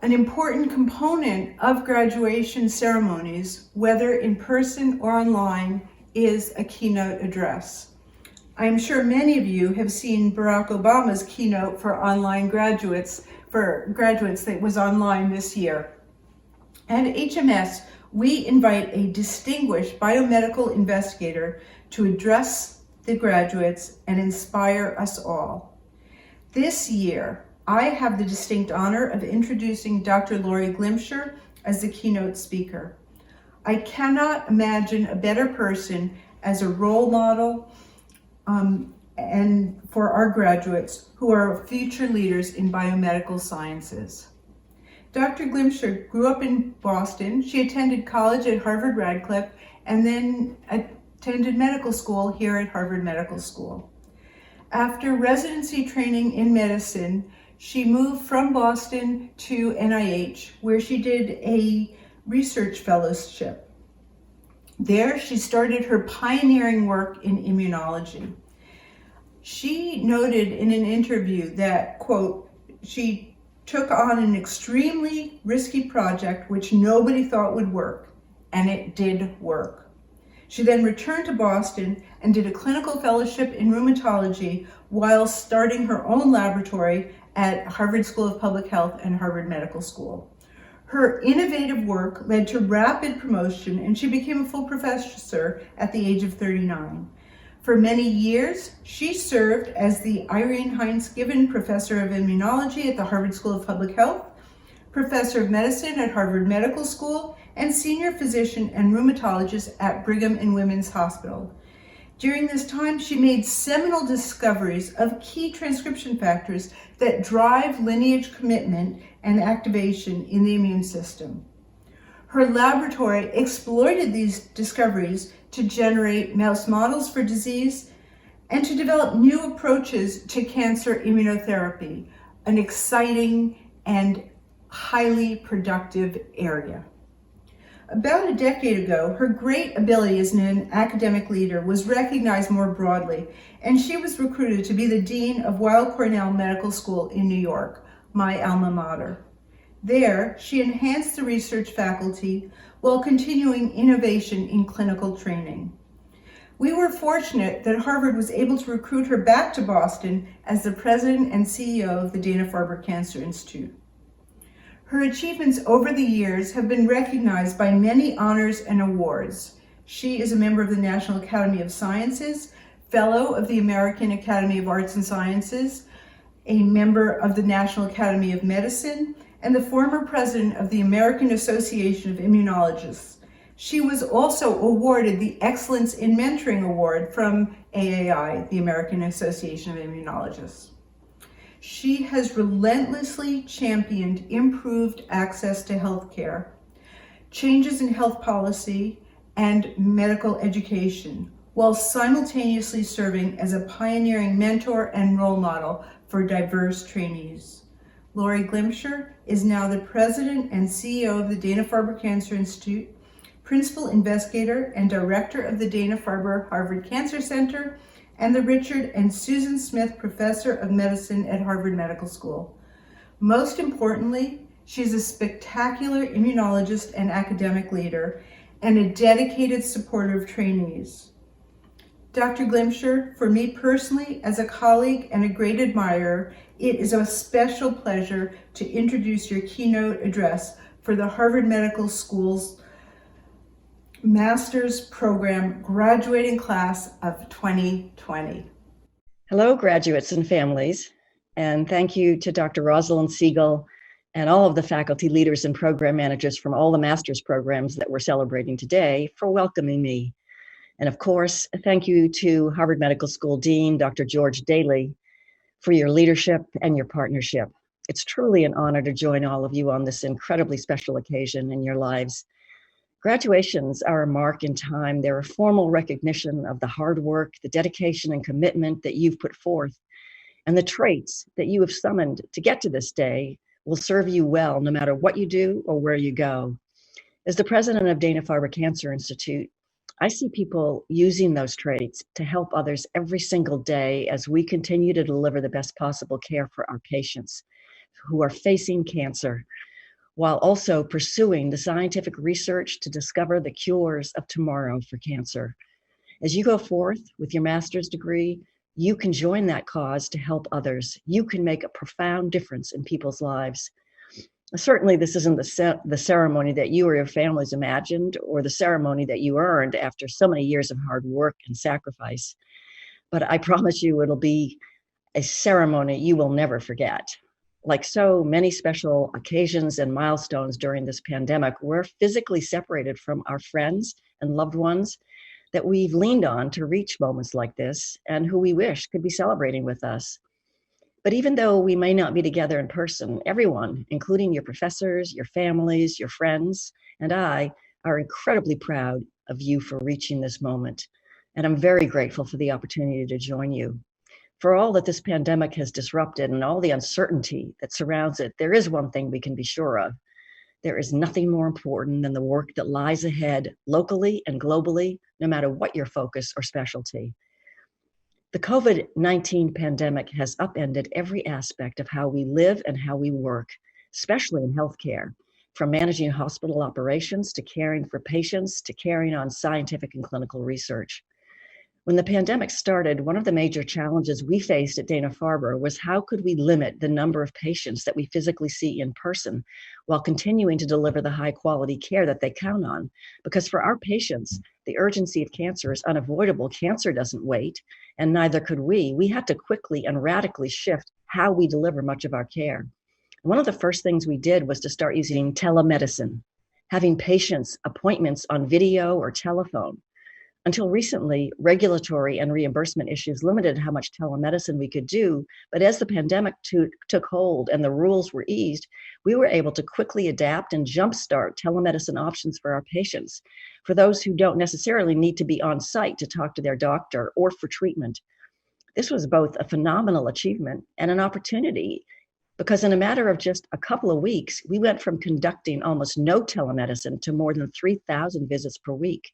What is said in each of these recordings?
An important component of graduation ceremonies, whether in person or online, is a keynote address. I am sure many of you have seen Barack Obama's keynote for graduates that was online this year. At HMS, we invite a distinguished biomedical investigator to address the graduates and inspire us all. This year, I have the distinct honor of introducing Dr. Laurie Glimcher as the keynote speaker. I cannot imagine a better person as a role model and for our graduates who are future leaders in biomedical sciences. Dr. Glimcher grew up in Boston. She attended college at Harvard Radcliffe and then attended medical school here at Harvard Medical School. After residency training in medicine, she moved from Boston to NIH, where she did a research fellowship. There, she started her pioneering work in immunology. She noted in an interview that, quote, she took on an extremely risky project which nobody thought would work, and it did work. She then returned to Boston and did a clinical fellowship in rheumatology while starting her own laboratory at Harvard School of Public Health and Harvard Medical School. Her innovative work led to rapid promotion, and she became a full professor at the age of 39. For many years, she served as the Irene Heinz Given Professor of Immunology at the Harvard School of Public Health, Professor of Medicine at Harvard Medical School, and Senior Physician and Rheumatologist at Brigham and Women's Hospital. During this time, she made seminal discoveries of key transcription factors that drive lineage commitment and activation in the immune system. Her laboratory exploited these discoveries to generate mouse models for disease and to develop new approaches to cancer immunotherapy, an exciting and highly productive area. About a decade ago, her great ability as an academic leader was recognized more broadly, and she was recruited to be the Dean of Weill Cornell Medical School in New York, my alma mater. There, she enhanced the research faculty while continuing innovation in clinical training. We were fortunate that Harvard was able to recruit her back to Boston as the president and CEO of the Dana-Farber Cancer Institute. Her achievements over the years have been recognized by many honors and awards. She is a member of the National Academy of Sciences, Fellow of the American Academy of Arts and Sciences, a member of the National Academy of Medicine, and the former president of the American Association of Immunologists. She was also awarded the Excellence in Mentoring Award from AAI, the American Association of Immunologists. She has relentlessly championed improved access to healthcare, changes in health policy, and medical education, while simultaneously serving as a pioneering mentor and role model for diverse trainees. Laurie Glimcher is now the president and CEO of the Dana-Farber Cancer Institute, principal investigator and director of the Dana-Farber Harvard Cancer Center, and the Richard and Susan Smith Professor of Medicine at Harvard Medical School. Most importantly, she is a spectacular immunologist and academic leader, and a dedicated supporter of trainees. Dr. Glimcher, for me personally, as a colleague and a great admirer, it is a special pleasure to introduce your keynote address for the Harvard Medical School's Master's Program graduating class of 2020. Hello, graduates and families, and thank you to Dr. Rosalind Siegel and all of the faculty leaders and program managers from all the master's programs that we're celebrating today for welcoming me. And of course, thank you to Harvard Medical School Dean, Dr. George Daly, for your leadership and your partnership. It's truly an honor to join all of you on this incredibly special occasion in your lives. Graduations are a mark in time. They're a formal recognition of the hard work, the dedication and commitment that you've put forth, and the traits that you have summoned to get to this day will serve you well no matter what you do or where you go. As the president of Dana-Farber Cancer Institute, I see people using those traits to help others every single day as we continue to deliver the best possible care for our patients who are facing cancer, while also pursuing the scientific research to discover the cures of tomorrow for cancer. As you go forth with your master's degree, you can join that cause to help others. You can make a profound difference in people's lives. Certainly, this isn't the ceremony that you or your families imagined or the ceremony that you earned after so many years of hard work and sacrifice. But I promise you it'll be a ceremony you will never forget. Like so many special occasions and milestones during this pandemic, we're physically separated from our friends and loved ones that we've leaned on to reach moments like this and who we wish could be celebrating with us. But even though we may not be together in person, everyone, including your professors, your families, your friends, and I, are incredibly proud of you for reaching this moment. And I'm very grateful for the opportunity to join you. For all that this pandemic has disrupted and all the uncertainty that surrounds it, there is one thing we can be sure of. There is nothing more important than the work that lies ahead locally and globally, no matter what your focus or specialty. The COVID-19 pandemic has upended every aspect of how we live and how we work, especially in healthcare, from managing hospital operations to caring for patients to carrying on scientific and clinical research. When the pandemic started, one of the major challenges we faced at Dana-Farber was how could we limit the number of patients that we physically see in person while continuing to deliver the high quality care that they count on? Because for our patients, the urgency of cancer is unavoidable. Cancer doesn't wait, and neither could we. We had to quickly and radically shift how we deliver much of our care. One of the first things we did was to start using telemedicine, having patients' appointments on video or telephone. Until recently, regulatory and reimbursement issues limited how much telemedicine we could do, but as the pandemic took hold and the rules were eased, we were able to quickly adapt and jumpstart telemedicine options for our patients, for those who don't necessarily need to be on site to talk to their doctor or for treatment. This was both a phenomenal achievement and an opportunity, because in a matter of just a couple of weeks, we went from conducting almost no telemedicine to more than 3,000 visits per week.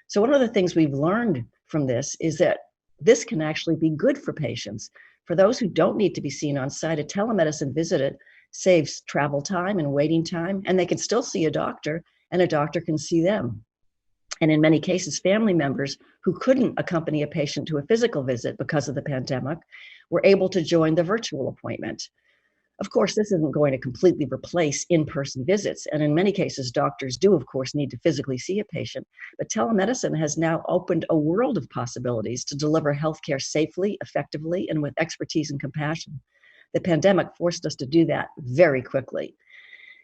So one of the things we've learned from this is that this can actually be good for patients. For those who don't need to be seen on site, a telemedicine visit saves travel time and waiting time, and they can still see a doctor, and a doctor can see them. And in many cases, family members who couldn't accompany a patient to a physical visit because of the pandemic were able to join the virtual appointment. Of course, this isn't going to completely replace in-person visits, and in many cases, doctors do, of course, need to physically see a patient, but telemedicine has now opened a world of possibilities to deliver healthcare safely, effectively, and with expertise and compassion. The pandemic forced us to do that very quickly.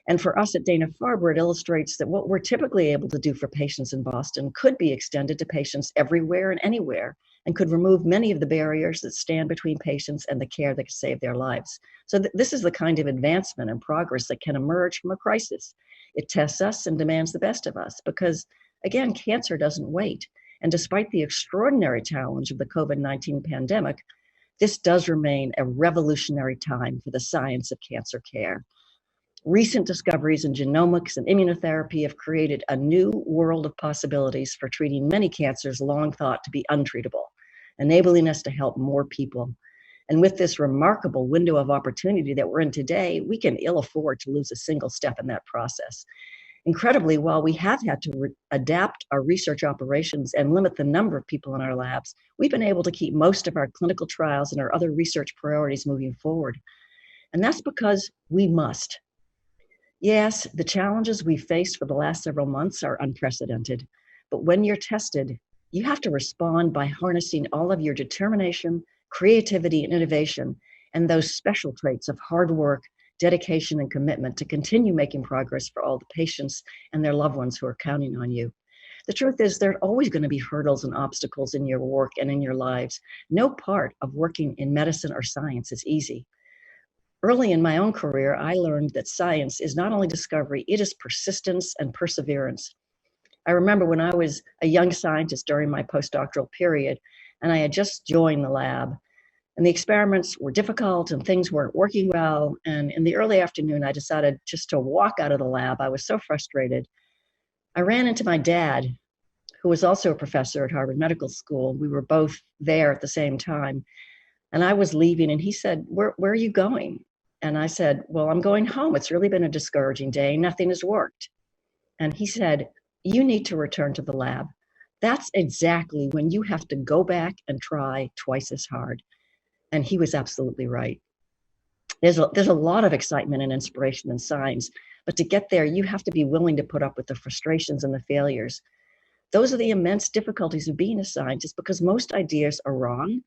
And for us at Dana-Farber, it illustrates that what we're typically able to do for patients in Boston could be extended to patients everywhere and anywhere, and could remove many of the barriers that stand between patients and the care that can save their lives. So this is the kind of advancement and progress that can emerge from a crisis. It tests us and demands the best of us because, again, cancer doesn't wait. And despite the extraordinary challenge of the COVID-19 pandemic, this does remain a revolutionary time for the science of cancer care. Recent discoveries in genomics and immunotherapy have created a new world of possibilities for treating many cancers long thought to be untreatable, enabling us to help more people. And with this remarkable window of opportunity that we're in today, we can ill afford to lose a single step in that process. Incredibly, while we have had to adapt our research operations and limit the number of people in our labs, we've been able to keep most of our clinical trials and our other research priorities moving forward. And that's because we must. Yes, the challenges we've faced for the last several months are unprecedented, but when you're tested, you have to respond by harnessing all of your determination, creativity, and innovation, and those special traits of hard work, dedication, and commitment to continue making progress for all the patients and their loved ones who are counting on you. The truth is, there are always going to be hurdles and obstacles in your work and in your lives. No part of working in medicine or science is easy. Early in my own career, I learned that science is not only discovery, it is persistence and perseverance. I remember when I was a young scientist during my postdoctoral period, and I had just joined the lab, and the experiments were difficult and things weren't working well. And in the early afternoon, I decided just to walk out of the lab. I was so frustrated. I ran into my dad, who was also a professor at Harvard Medical School. We were both there at the same time. And I was leaving, and he said, where are you going? And I said, well, I'm going home. It's really been a discouraging day. Nothing has worked. And he said, you need to return to the lab. That's exactly when you have to go back and try twice as hard. And he was absolutely right. There's a lot of excitement and inspiration in science, but to get there, you have to be willing to put up with the frustrations and the failures. Those are the immense difficulties of being a scientist because most ideas are wrong.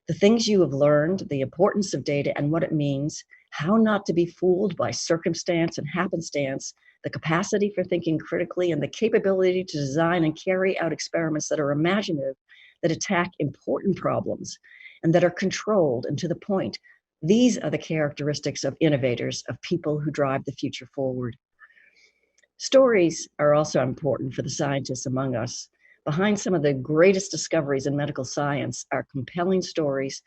The things you have learned, the importance of data and what it means, how not to be fooled by circumstance and happenstance, the capacity for thinking critically, and the capability to design and carry out experiments that are imaginative, that attack important problems, and that are controlled and to the point. These are the characteristics of innovators, of people who drive the future forward. Stories are also important for the scientists among us. Behind some of the greatest discoveries in medical science are compelling stories,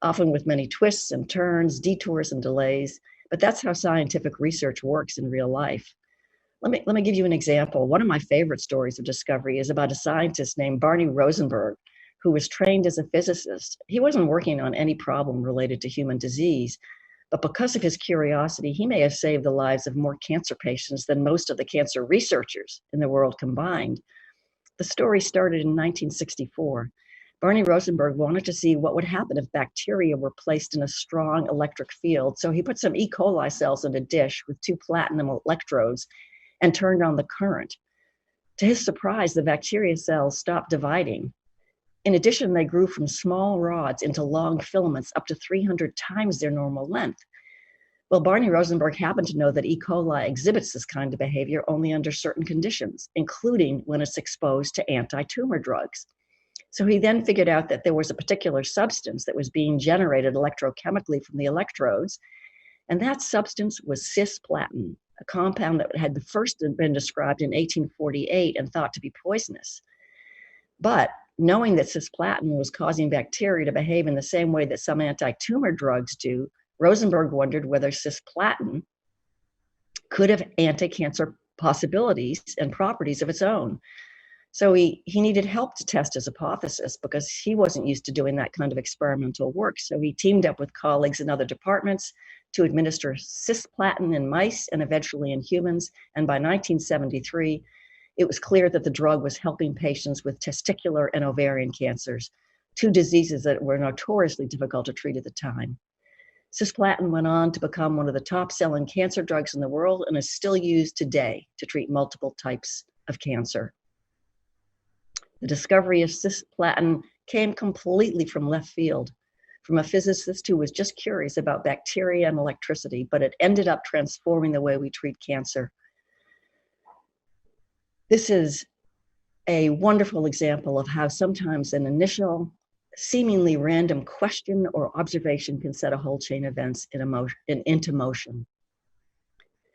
often with many twists and turns, detours and delays, but that's how scientific research works in real life. Let me give you an example. One of my favorite stories of discovery is about a scientist named Barney Rosenberg, who was trained as a physicist. He wasn't working on any problem related to human disease, but because of his curiosity, he may have saved the lives of more cancer patients than most of the cancer researchers in the world combined. The story started in 1964. Barney Rosenberg wanted to see what would happen if bacteria were placed in a strong electric field. So he put some E. coli cells in a dish with 2 platinum electrodes and turned on the current. To his surprise, the bacteria cells stopped dividing. In addition, they grew from small rods into long filaments up to 300 times their normal length. Well, Barney Rosenberg happened to know that E. coli exhibits this kind of behavior only under certain conditions, including when it's exposed to anti-tumor drugs. So he then figured out that there was a particular substance that was being generated electrochemically from the electrodes, and that substance was cisplatin, a compound that had first been described in 1848 and thought to be poisonous. But knowing that cisplatin was causing bacteria to behave in the same way that some anti-tumor drugs do, Rosenberg wondered whether cisplatin could have anti-cancer possibilities and properties of its own. So he needed help to test his hypothesis because he wasn't used to doing that kind of experimental work. So he teamed up with colleagues in other departments to administer cisplatin in mice and eventually in humans. And by 1973, it was clear that the drug was helping patients with testicular and ovarian cancers, 2 diseases that were notoriously difficult to treat at the time. Cisplatin went on to become one of the top-selling cancer drugs in the world and is still used today to treat multiple types of cancer. The discovery of cisplatin came completely from left field, from a physicist who was just curious about bacteria and electricity, but it ended up transforming the way we treat cancer. This is a wonderful example of how sometimes an initial, seemingly random question or observation can set a whole chain of events into motion.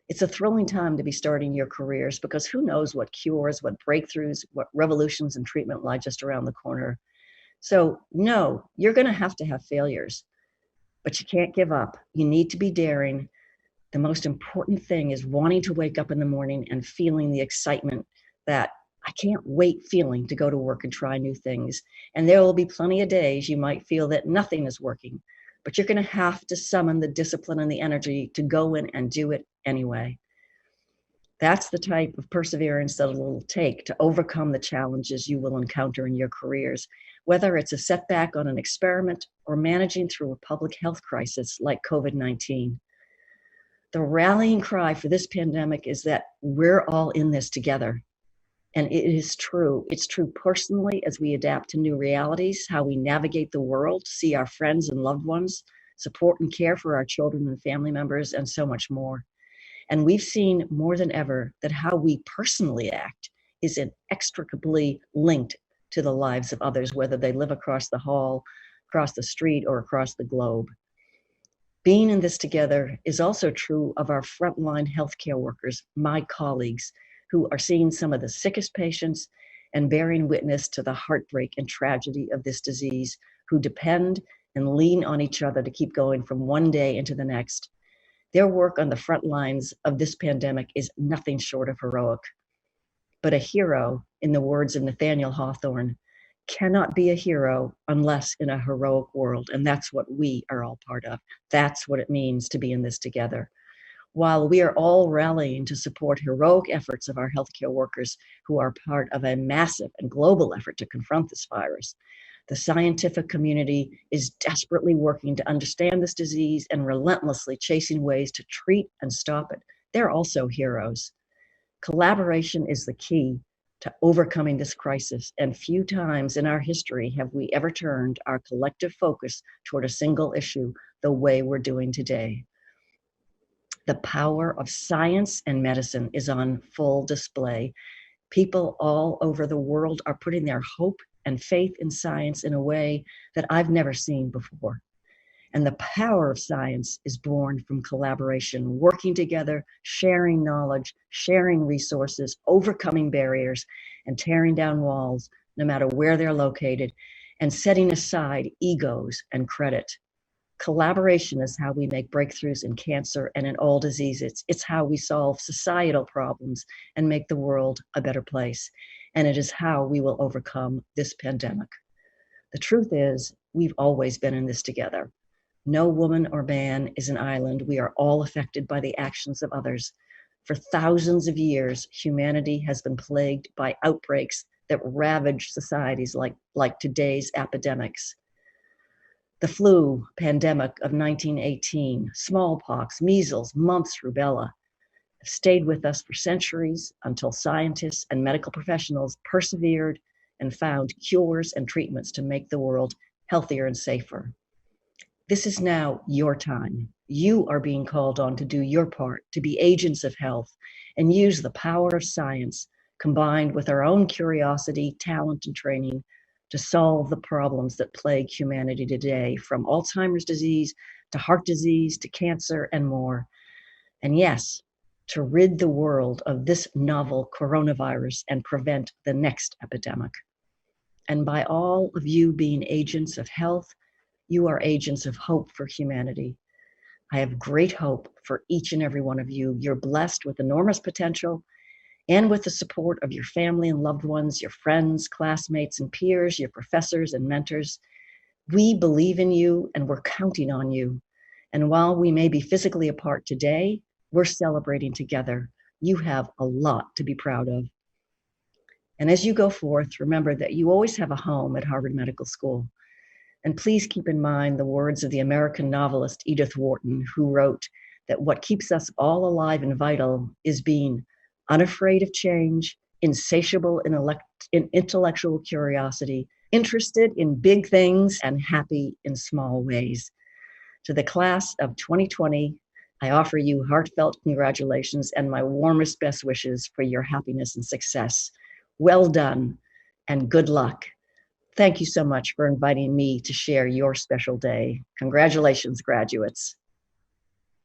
It's a thrilling time to be starting your careers because who knows what cures, what breakthroughs, what revolutions in treatment lie just around the corner. So no, you're going to have failures, but you can't give up. You need to be daring. The most important thing is wanting to wake up in the morning and feeling the excitement that I can't wait feeling to go to work and try new things. And there will be plenty of days you might feel that nothing is working, but you're going to have to summon the discipline and the energy to go in and do it anyway. That's the type of perseverance that it will take to overcome the challenges you will encounter in your careers, whether it's a setback on an experiment or managing through a public health crisis like COVID-19. The rallying cry for this pandemic is that we're all in this together. And it is true. It's true personally as we adapt to new realities, how we navigate the world, see our friends and loved ones, support and care for our children and family members, and so much more. And we've seen more than ever that how we personally act is inextricably linked to the lives of others, whether they live across the hall, across the street, or across the globe. Being in this together is also true of our frontline healthcare workers, my colleagues, who are seeing some of the sickest patients and bearing witness to the heartbreak and tragedy of this disease, who depend and lean on each other to keep going from one day into the next. Their work on the front lines of this pandemic is nothing short of heroic. But a hero, in the words of Nathaniel Hawthorne, cannot be a hero unless in a heroic world. And that's what we are all part of. That's what it means to be in this together. While we are all rallying to support heroic efforts of our healthcare workers who are part of a massive and global effort to confront this virus, the scientific community is desperately working to understand this disease and relentlessly chasing ways to treat and stop it. They're also heroes. Collaboration is the key to overcoming this crisis, and few times in our history have we ever turned our collective focus toward a single issue the way we're doing today. The power of science and medicine is on full display. People all over the world are putting their hope and faith in science in a way that I've never seen before. And the power of science is born from collaboration, working together, sharing knowledge, sharing resources, overcoming barriers, and tearing down walls, no matter where they're located, and setting aside egos and credit. Collaboration is how we make breakthroughs in cancer and in all diseases. It's how we solve societal problems and make the world a better place. And it is how we will overcome this pandemic. The truth is, we've always been in this together. No woman or man is an island. We are all affected by the actions of others. For thousands of years, humanity has been plagued by outbreaks that ravage societies like today's epidemics. The flu pandemic of 1918, smallpox, measles, mumps, rubella have stayed with us for centuries until scientists and medical professionals persevered and found cures and treatments to make the world healthier and safer. This is now your time. You are being called on to do your part, to be agents of health, and use the power of science combined with our own curiosity, talent, and training to solve the problems that plague humanity today, from Alzheimer's disease to heart disease to cancer and more. And yes, to rid the world of this novel coronavirus and prevent the next epidemic. And by all of you being agents of health, you are agents of hope for humanity. I have great hope for each and every one of you. You're blessed with enormous potential, and with the support of your family and loved ones, your friends, classmates, and peers, your professors and mentors. We believe in you and we're counting on you. And while we may be physically apart today, we're celebrating together. You have a lot to be proud of. And as you go forth, remember that you always have a home at Harvard Medical School. And please keep in mind the words of the American novelist Edith Wharton, who wrote that what keeps us all alive and vital is being unafraid of change, insatiable in intellectual curiosity, interested in big things, and happy in small ways. To the class of 2020, I offer you heartfelt congratulations and my warmest best wishes for your happiness and success. Well done and good luck. Thank you so much for inviting me to share your special day. Congratulations, graduates.